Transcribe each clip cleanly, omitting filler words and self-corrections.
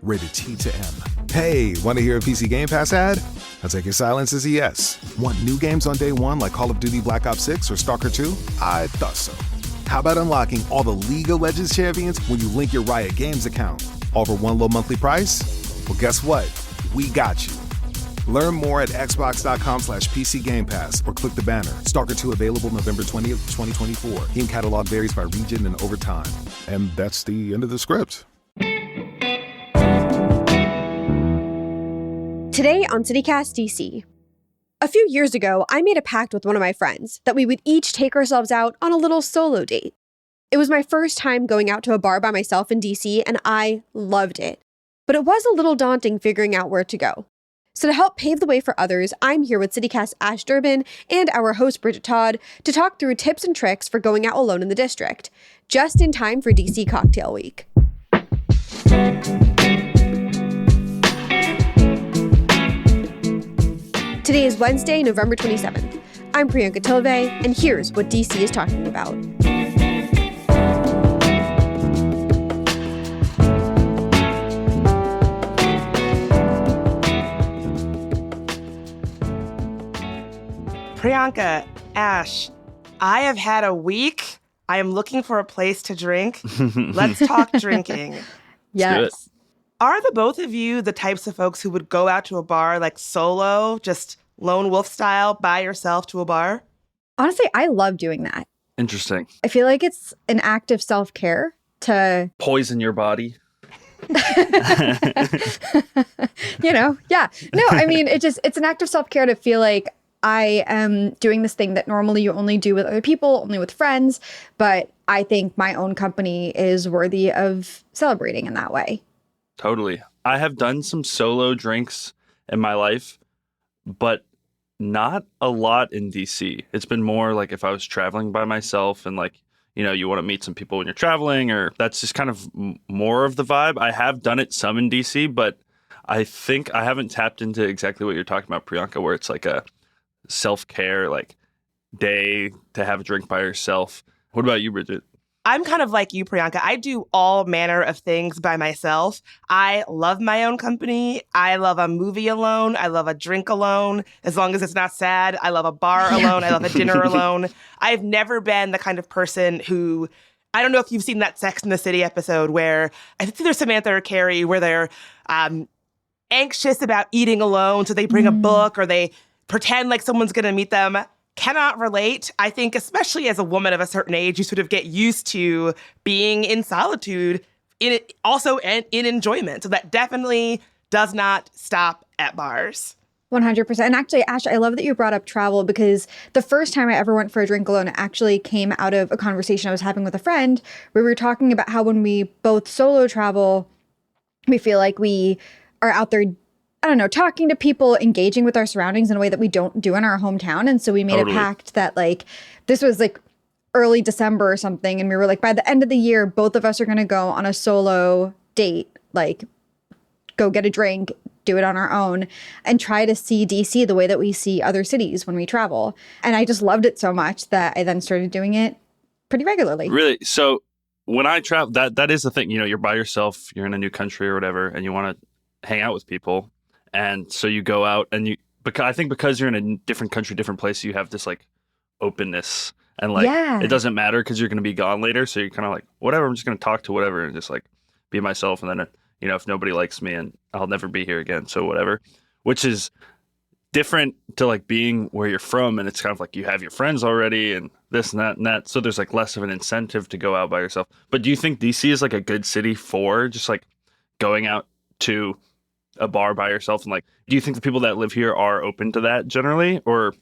rated T to M. Hey, want to hear a PC Game Pass ad? I'll take your silence as a yes. Want new games on day one like Call of Duty Black Ops 6 or Stalker 2? I thought so. How about unlocking all the League of Legends champions when you link your Riot Games account? All for one low monthly price? Well, guess what? We got you. Learn more at xbox.com/PC Game Pass or click the banner. Stalker 2 available November 20th, 2024. Game catalog varies by region and over time. And that's the end of the script. Today on CityCast DC. A few years ago, I made a pact with one of my friends that we would each take ourselves out on a little solo date. It was my first time going out to a bar by myself in DC, and I loved it. But it was a little daunting figuring out where to go. So to help pave the way for others, I'm here with CityCast Ash Durbin and our host Bridget Todd to talk through tips and tricks for going out alone in the district, just in time for DC Cocktail Week. Today is Wednesday, November 27th. I'm Priyanka Tilve, and here's what DC is talking about. Priyanka, Ash, I have had a week. I am looking for a place to drink. Let's talk drinking. Yes. Are the both of you the types of folks who would go out to a bar like solo, just lone wolf style, by yourself to a bar? Honestly, I love doing that. Interesting. I feel like it's an act of self-care to Poison your body. Yeah. No, I mean, it's an act of self-care to feel like I am doing this thing that normally you only do with other people, only with friends, but I think my own company is worthy of celebrating in that way. Totally. I have done some solo drinks in my life, but not a lot in DC. It's been more like if I was traveling by myself and you want to meet some people when you're traveling, or that's just kind of more of the vibe. I have done it some in DC, but I think I haven't tapped into exactly what you're talking about, Priyanka, where it's like a self-care day to have a drink by yourself. What about you, Bridget? I'm kind of like you, Priyanka. I do all manner of things by myself. I love my own company. I love a movie alone. I love a drink alone, as long as it's not sad. I love a bar alone. I love a dinner alone. I've never been the kind of person who, I don't know if you've seen that Sex and the City episode where, I think there's Samantha or Carrie, where they're anxious about eating alone, so they bring a book or they pretend like someone's going to meet them. Cannot relate. I think especially as a woman of a certain age, you sort of get used to being in solitude, also in enjoyment. So that definitely does not stop at bars. 100%. And actually, Ash, I love that you brought up travel, because the first time I ever went for a drink alone, it actually came out of a conversation I was having with a friend where we were talking about how when we both solo travel, we feel like we are out there, I don't know, talking to people, engaging with our surroundings in a way that we don't do in our hometown. And so we made a pact that this was early December or something. And we were like, by the end of the year, both of us are going to go on a solo date, go get a drink, do it on our own, and try to see DC the way that we see other cities when we travel. And I just loved it so much that I then started doing it pretty regularly. Really? So when I travel, that is the thing, you're by yourself, you're in a new country or whatever, and you want to hang out with people. And so you go out and because you're in a different country, different place, you have this openness and it doesn't matter because you're going to be gone later. So you're kind of whatever, I'm just going to talk to whatever and just be myself. And then, if nobody likes me and I'll never be here again. So whatever, which is different to being where you're from. And it's kind of you have your friends already and this and that and that. So there's less of an incentive to go out by yourself. But do you think DC is a good city for just going out to a bar by yourself? And do you think the people that live here are open to that generally, or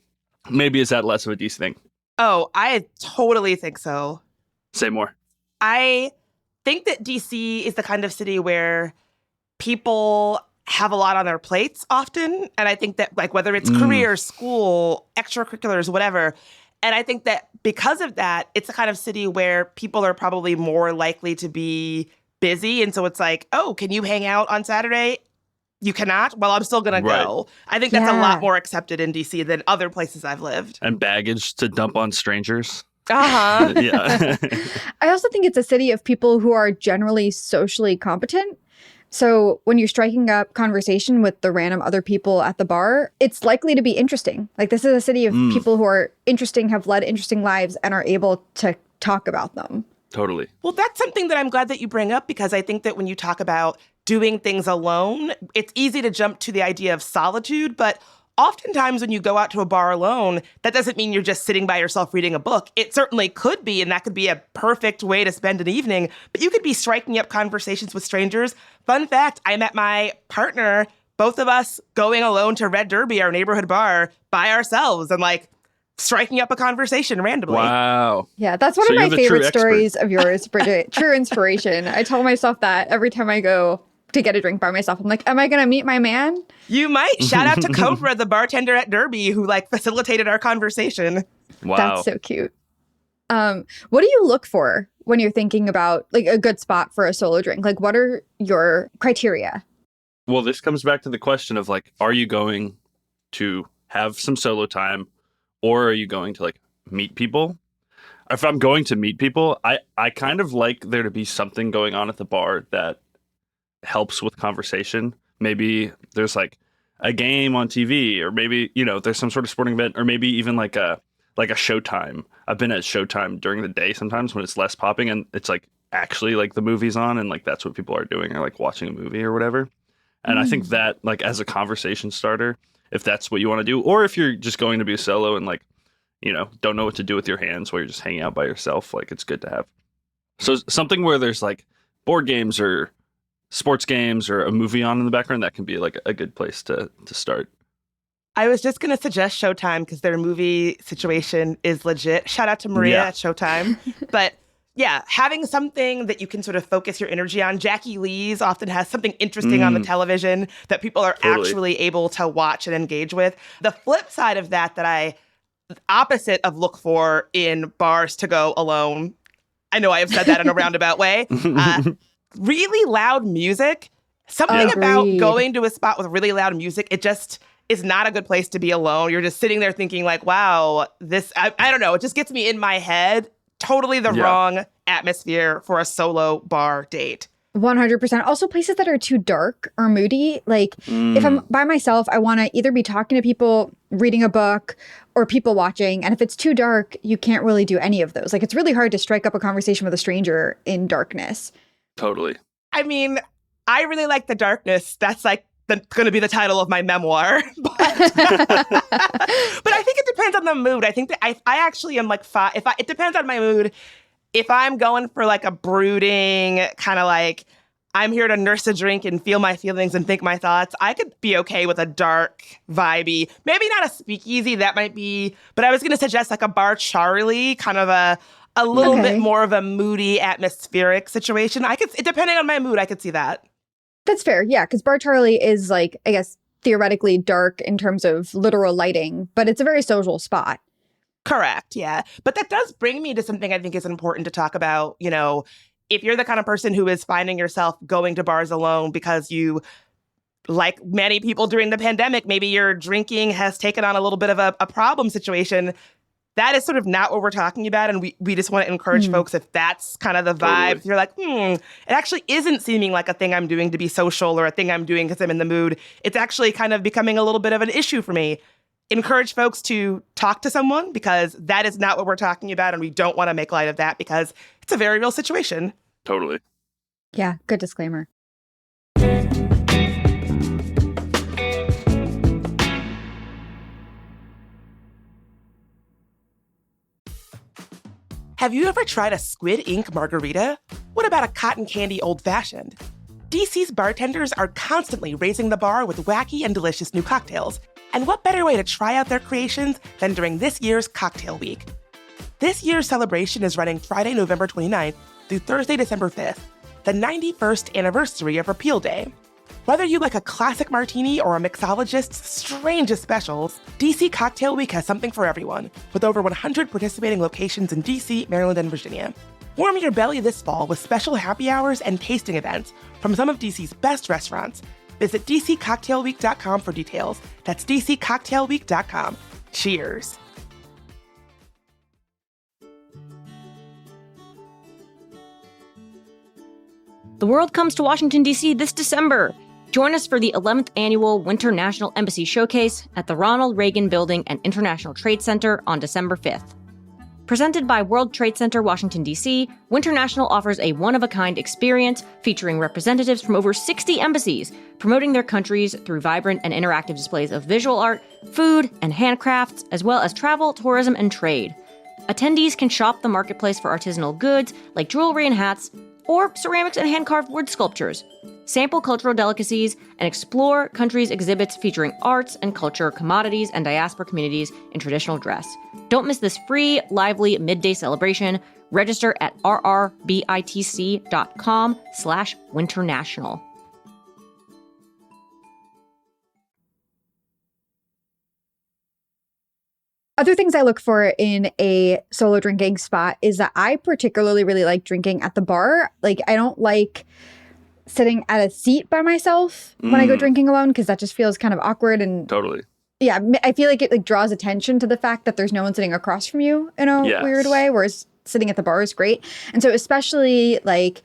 maybe is that less of a DC thing? Oh, I totally think so. Say more. I think that DC is the kind of city where people have a lot on their plates often. And I think that whether it's career, school, extracurriculars, whatever. And I think that because of that, it's the kind of city where people are probably more likely to be busy. And so it's oh, can you hang out on Saturday? You cannot? Well, I'm still going to go. I think that's a lot more accepted in DC than other places I've lived. And baggage to dump on strangers. Uh-huh. Yeah. I also think it's a city of people who are generally socially competent. So when you're striking up conversation with the random other people at the bar, it's likely to be interesting. Like, this is a city of people who are interesting, have led interesting lives, and are able to talk about them. Totally. Well, that's something that I'm glad that you bring up, because I think that when you talk about doing things alone, it's easy to jump to the idea of solitude, but oftentimes when you go out to a bar alone, that doesn't mean you're just sitting by yourself reading a book. It certainly could be, and that could be a perfect way to spend an evening, but you could be striking up conversations with strangers. Fun fact, I met my partner, both of us going alone to Red Derby, our neighborhood bar, by ourselves, and like striking up a conversation randomly. Wow. Yeah, that's one So of my you're the true favorite expert. stories of yours, Bridget. True inspiration. I tell myself that every time I go to get a drink by myself. I'm like, am I going to meet my man? You might. Shout out to Cobra, the bartender at Derby, who like facilitated our conversation. Wow. That's so cute. What do you look for when you're thinking about like a good spot for a solo drink? Like, what are your criteria? Well, this comes back to the question of like, are you going to have some solo time, or are you going to like meet people? If I'm going to meet people, I kind of like there to be something going on at the bar that helps with conversation. Maybe there's like a game on TV, or maybe, you know, there's some sort of sporting event, or maybe even like a showtime. I've been at showtime during the day sometimes when it's less popping and it's like actually like the movie's on, and like that's what people are doing, or like watching a movie or whatever. And I think that like as a conversation starter, if that's what you want to do, or if you're just going to be a solo and like, you know, don't know what to do with your hands while you're just hanging out by yourself, like it's good to have. So something where there's like board games or sports games or a movie on in the background, that can be like a good place to start. I was just going to suggest Showtime because their movie situation is legit. Shout out to Maria at Showtime. But yeah, having something that you can sort of focus your energy on. Jackie Lee's often has something interesting on the television that people are actually able to watch and engage with. The flip side of that I opposite of look for in bars to go alone, I know I have said that in a roundabout way, really loud music. Something about going to a spot with really loud music, it just is not a good place to be alone. You're just sitting there thinking like, wow, this, I don't know, it just gets me in my head. Totally the wrong atmosphere for a solo bar date. 100%. Also, places that are too dark or moody. Like, if I'm by myself, I want to either be talking to people, reading a book, or people watching. And if it's too dark, you can't really do any of those. Like, it's really hard to strike up a conversation with a stranger in darkness. Totally. I mean, I really like the darkness. That's like going to be the title of my memoir. But I think it depends on the mood. I think that I actually am like, it depends on my mood. If I'm going for like a brooding kind of like, I'm here to nurse a drink and feel my feelings and think my thoughts, I could be okay with a dark, vibey, maybe not a speakeasy, that might be, but I was going to suggest like a Bar Charlie, kind of a little bit more of a moody, atmospheric situation. Depending on my mood, I could see that. That's fair. Yeah, because Bar Charlie is like, I guess, theoretically dark in terms of literal lighting, but it's a very social spot. Correct. Yeah. But that does bring me to something I think is important to talk about. You know, if you're the kind of person who is finding yourself going to bars alone because you, like many people during the pandemic, maybe your drinking has taken on a little bit of a problem situation. That is sort of not what we're talking about. And we just want to encourage folks, if that's kind of the vibe, if you're like, it actually isn't seeming like a thing I'm doing to be social or a thing I'm doing because I'm in the mood. It's actually kind of becoming a little bit of an issue for me. Encourage folks to talk to someone, because that is not what we're talking about. And we don't want to make light of that because it's a very real situation. Totally. Yeah, good disclaimer. Have you ever tried a Squid Ink margarita? What about a cotton candy old-fashioned? DC's bartenders are constantly raising the bar with wacky and delicious new cocktails. And what better way to try out their creations than during this year's Cocktail Week? This year's celebration is running Friday, November 29th through Thursday, December 5th, the 91st anniversary of Repeal Day. Whether you like a classic martini or a mixologist's strangest specials, DC Cocktail Week has something for everyone, with over 100 participating locations in DC, Maryland, and Virginia. Warm your belly this fall with special happy hours and tasting events from some of DC's best restaurants. Visit dccocktailweek.com for details. That's dccocktailweek.com. Cheers. The world comes to Washington, D.C. this December. Join us for the 11th annual Winter National Embassy Showcase at the Ronald Reagan Building and International Trade Center on December 5th. Presented by World Trade Center, Washington, D.C., Winter National offers a one-of-a-kind experience featuring representatives from over 60 embassies, promoting their countries through vibrant and interactive displays of visual art, food, and handcrafts, as well as travel, tourism, and trade. Attendees can shop the marketplace for artisanal goods like jewelry and hats, or ceramics and hand-carved wood sculptures, sample cultural delicacies, and explore countries' exhibits featuring arts and culture, commodities, and diaspora communities in traditional dress. Don't miss this free, lively midday celebration. Register at rrbitc.com/winternational. Other things I look for in a solo drinking spot is that I particularly really like drinking at the bar. Like, I don't like sitting at a seat by myself when I go drinking alone, because that just feels kind of awkward. And Totally. yeah, I feel like it like draws attention to the fact that there's no one sitting across from you in a weird way, whereas sitting at the bar is great. And so especially like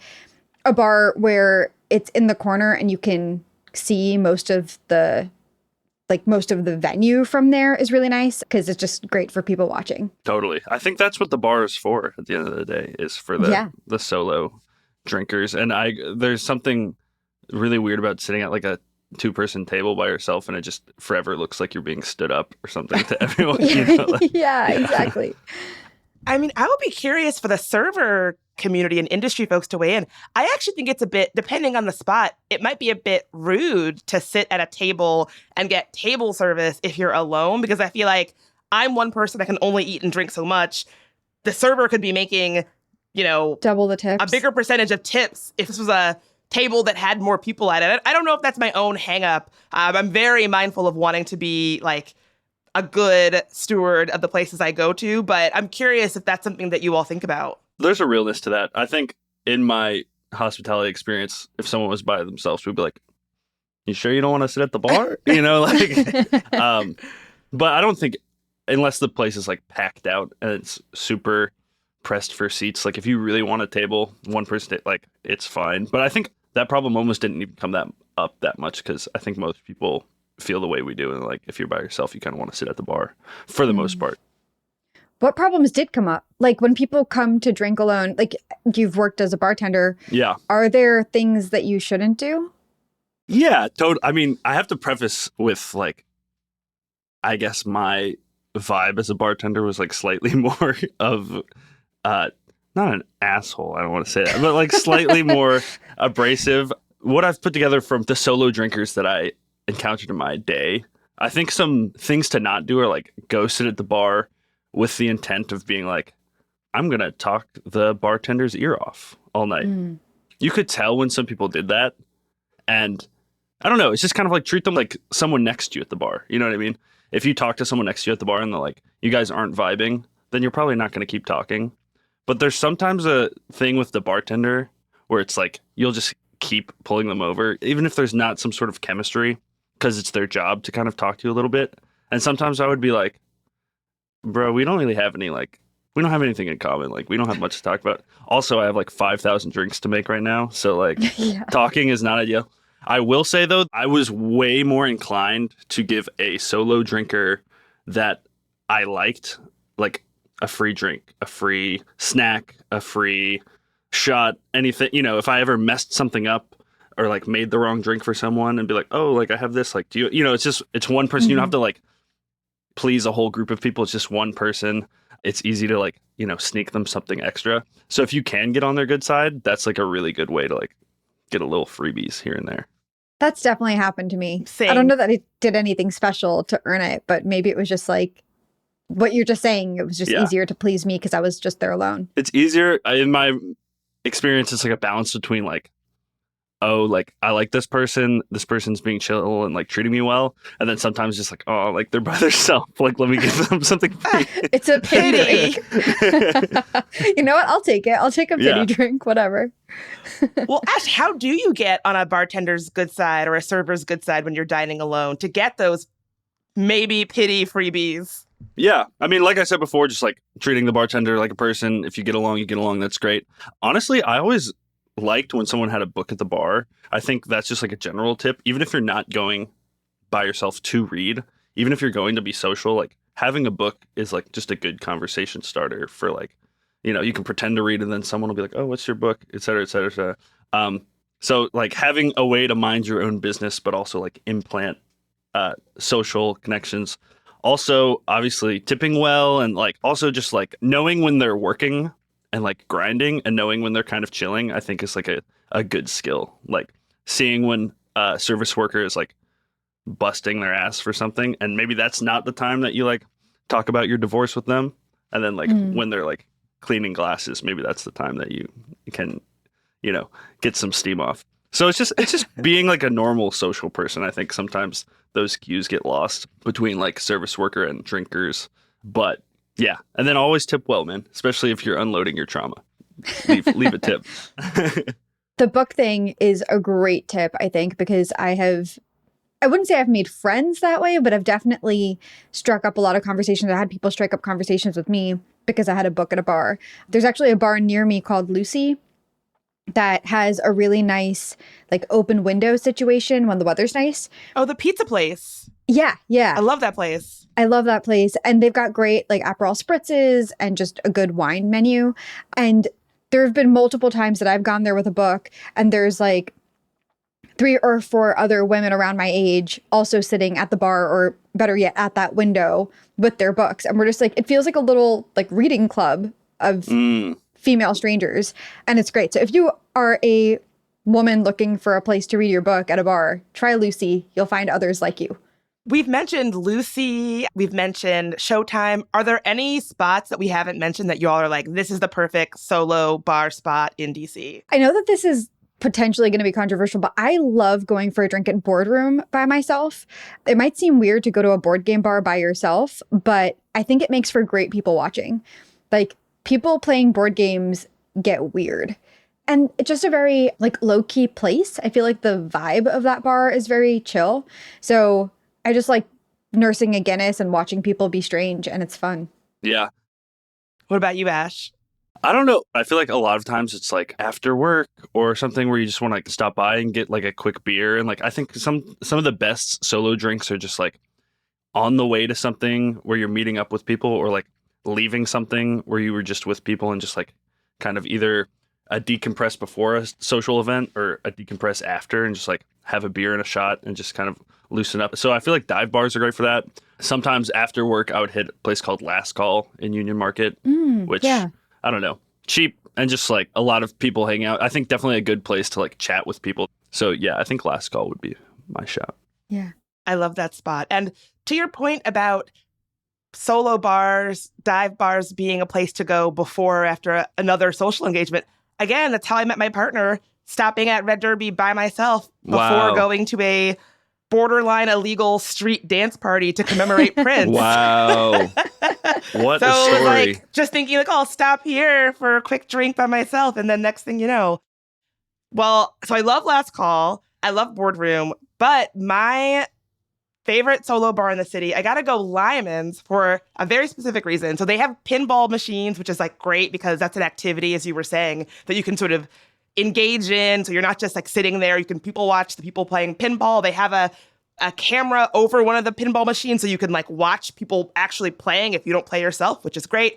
a bar where it's in the corner and you can see most of the venue from there is really nice, because it's just great for people watching. Totally. I think that's what the bar is for at the end of the day, is for the solo drinkers. And there's something really weird about sitting at like a 2-person table by yourself and it just forever looks like you're being stood up or something to everyone. Yeah, exactly. I mean, I would be curious for the server community and industry folks to weigh in. I actually think it's a bit, depending on the spot, it might be a bit rude to sit at a table and get table service if you're alone, because I feel like I'm one person that can only eat and drink so much. The server could be making, double the tips, a bigger percentage of tips if this was a table that had more people at it. I don't know if that's my own hang up. I'm very mindful of wanting to be like a good steward of the places I go to, but I'm curious if that's something that you all think about. There's a realness to that. I think in my hospitality experience, if someone was by themselves, we'd be like, you sure you don't want to sit at the bar? But I don't think, unless the place is like packed out and it's super pressed for seats, like if you really want a table, one person, like it's fine. But I think that problem almost didn't even come up that much, because I think most people feel the way we do. And like, if you're by yourself, you kind of want to sit at the bar for the most part. What problems did come up? Like when people come to drink alone, like you've worked as a bartender. Yeah. Are there things that you shouldn't do? Yeah, totally. I mean, I have to preface with like, I guess my vibe as a bartender was like slightly more of, not an asshole, I don't want to say that, but like slightly more abrasive. What I've put together from the solo drinkers that I encountered in my day, I think some things to not do are like go sit at the bar with the intent of being like, I'm going to talk the bartender's ear off all night. You could tell when some people did that. And I don't know, it's just kind of like treat them like someone next to you at the bar. You know what I mean? If you talk to someone next to you at the bar and they're like, you guys aren't vibing, then you're probably not going to keep talking. But there's sometimes a thing with the bartender where it's like, you'll just keep pulling them over, even if there's not some sort of chemistry, because it's their job to kind of talk to you a little bit. And sometimes I would be like, bro, we don't really have any, like, we don't have anything in common. Like, we don't have much to talk about. Also, I have like 5,000 drinks to make right now. So like talking is not ideal. I will say though, I was way more inclined to give a solo drinker that I liked like a free drink, a free snack, a free shot, anything, if I ever messed something up or like made the wrong drink for someone and be like, oh, like I have this, like, do you, it's one person. You don't have to like please a whole group of people. It's just one person. It's easy to like, sneak them something extra. So if you can get on their good side, that's like a really good way to like get a little freebies here and there. That's definitely happened to me. Same. I don't know that I did anything special to earn it, but maybe it was just like what you're just saying. It was just easier to please me because I was just there alone. It's easier. In my experience, it's like a balance between like, oh, like I like this person's being chill and like treating me well. And then sometimes just like, oh, like they're by themselves. Like, let me give them something free. It's a pity. You know what? I'll take it. I'll take a pity drink, whatever. Well, Ash, how do you get on a bartender's good side or a server's good side when you're dining alone to get those maybe pity freebies? Yeah. I mean, like I said before, just like treating the bartender like a person. If you get along, you get along. That's great. Honestly, I always liked when someone had a book at the bar. I think that's just like a general tip. Even if you're not going by yourself to read, even if you're going to be social, like having a book is like just a good conversation starter for like, you can pretend to read and then someone will be like, oh, what's your book, et cetera, et cetera, et cetera. So like having a way to mind your own business, but also like implant social connections. Also, obviously tipping well, and like also just like knowing when they're working and like grinding and knowing when they're kind of chilling, I think is like a good skill. Like seeing when a service worker is like busting their ass for something, and maybe that's not the time that you like talk about your divorce with them. And then like when they're like cleaning glasses, maybe that's the time that you can, get some steam off. So it's just being like a normal social person. I think sometimes those cues get lost between like service worker and drinkers. But yeah, and then always tip well, man, especially if you're unloading your trauma. Leave a tip. The book thing is a great tip, I think, because I wouldn't say I've made friends that way, but I've definitely struck up a lot of conversations. I had people strike up conversations with me because I had a book at a bar. There's actually a bar near me called Lucy that has a really nice like open window situation when the weather's nice. Oh, the pizza place. Yeah. I love that place. I love that place. And they've got great like Aperol spritzes and just a good wine menu. And there have been multiple times that I've gone there with a book and there's like 3 or 4 other women around my age also sitting at the bar, or better yet, at that window with their books. And we're just like, it feels like a little like reading club of female strangers. And it's great. So if you are a woman looking for a place to read your book at a bar, try Lucy. You'll find others like you. We've mentioned Lucy. We've mentioned Showtime. Are there any spots that we haven't mentioned that you all are like, this is the perfect solo bar spot in DC? I know that this is potentially going to be controversial, but I love going for a drink at Boardroom by myself. It might seem weird to go to a board game bar by yourself, but I think it makes for great people watching. Like, people playing board games get weird. And it's just a very like low-key place. I feel like the vibe of that bar is very chill. So I just like nursing a Guinness and watching people be strange, and it's fun. Yeah. What about you, Ash? I don't know. I feel like a lot of times it's like after work or something where you just want to like stop by and get like a quick beer. And like I think some of the best solo drinks are just like on the way to something where you're meeting up with people, or like leaving something where you were just with people and just like kind of either a decompress before a social event or a decompress after, and just like have a beer and a shot and just kind of loosen up. So I feel like dive bars are great for that. Sometimes after work, I would hit a place called Last Call in Union Market, which I don't know, cheap and just like a lot of people hang out. I think definitely a good place to like chat with people. So yeah, I think Last Call would be my shout. Yeah. I love that spot. And to your point about solo bars, dive bars being a place to go before or after another social engagement, again, that's how I met my partner, stopping at Red Derby by myself before going to a borderline illegal street dance party to commemorate Prince. Wow. What a story. Like just thinking like, oh, I'll stop here for a quick drink by myself. And then next thing you know, well, so I love Last Call. I love Boardroom, but my favorite solo bar in the city, I gotta go Lyman's for a very specific reason. So they have pinball machines, which is like great because that's an activity, as you were saying, that you can sort of engage in. So you're not just like sitting there. You can people watch the people playing pinball. They have a camera over one of the pinball machines so you can like watch people actually playing if you don't play yourself, which is great.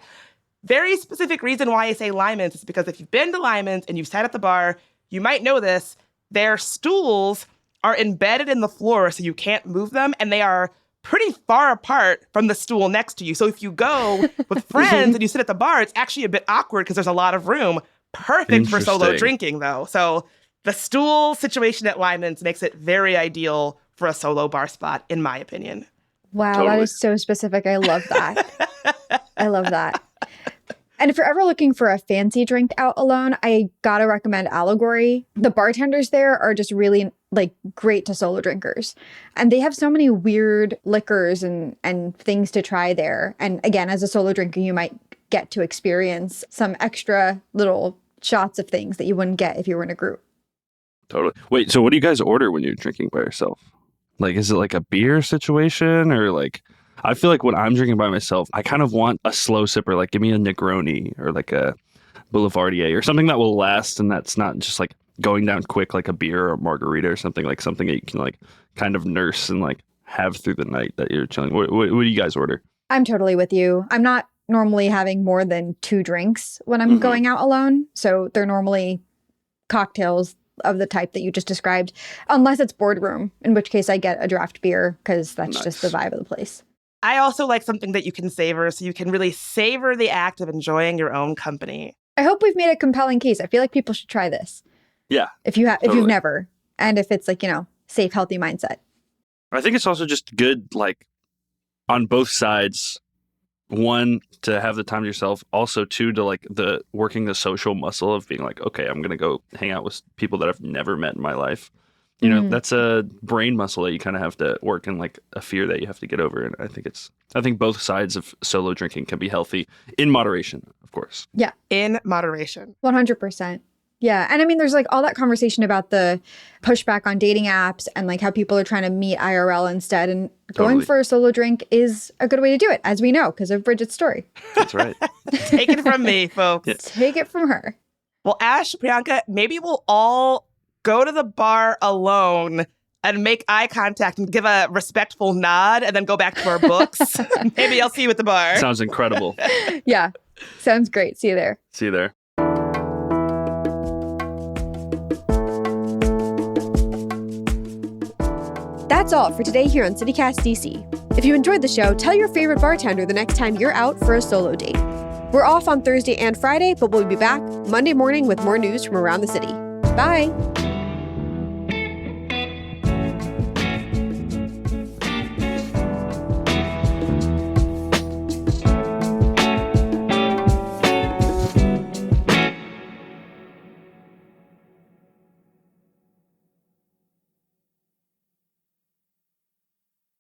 Very specific reason why I say Lyman's is because if you've been to Lyman's and you've sat at the bar, you might know this. Their stools are embedded in the floor so you can't move them, and they are pretty far apart from the stool next to you. So if you go with friends and you sit at the bar, it's actually a bit awkward because there's a lot of room. Perfect for solo drinking, though. So the stool situation at Lyman's makes it very ideal for a solo bar spot, in my opinion. Wow, totally. That is so specific. I love that. I love that. And if you're ever looking for a fancy drink out alone, I gotta recommend Allegory. The bartenders there are just really like great to solo drinkers. And they have so many weird liquors and things to try there. And again, as a solo drinker, you might get to experience some extra little shots of things that you wouldn't get if you were in a group. Totally. Wait, so what do you guys order when you're drinking by yourself? Like, is it like a beer situation, or like, I feel like when I'm drinking by myself, I kind of want a slow sipper, like give me a Negroni or like a Boulevardier or something that will last, and that's not just like going down quick like a beer or a margarita or something that you can like kind of nurse and like have through the night that you're chilling. What do you guys order? I'm totally with you. I'm not normally having more than 2 drinks when I'm going out alone. So they're normally cocktails of the type that you just described, unless it's boardroom, in which case I get a draft beer because that's just the vibe of the place. I also like something that you can savor, so you can really savor the act of enjoying your own company. I hope we've made a compelling case. I feel like people should try this. Yeah. If you've never, and if it's like, safe, healthy mindset. I think it's also just good, like, on both sides. 1, to have the time to yourself. Also, 2, to like working the social muscle of being like, okay, I'm gonna go hang out with people that I've never met in my life. That's a brain muscle that you kind of have to work, and like a fear that you have to get over. And I think both sides of solo drinking can be healthy in moderation, of course. Yeah, in moderation, 100%. Yeah. And I mean, there's like all that conversation about the pushback on dating apps and like how people are trying to meet IRL instead. And going for a solo drink is a good way to do it, as we know, because of Bridget's story. That's right. Take it from me, folks. Yeah. Take it from her. Well, Ash, Priyanka, maybe we'll all go to the bar alone and make eye contact and give a respectful nod and then go back to our books. Maybe I'll see you at the bar. Sounds incredible. Yeah. Sounds great. See you there. See you there. That's all for today here on CityCast DC. If you enjoyed the show, tell your favorite bartender the next time you're out for a solo date. We're off on Thursday and Friday, but we'll be back Monday morning with more news from around the city. Bye!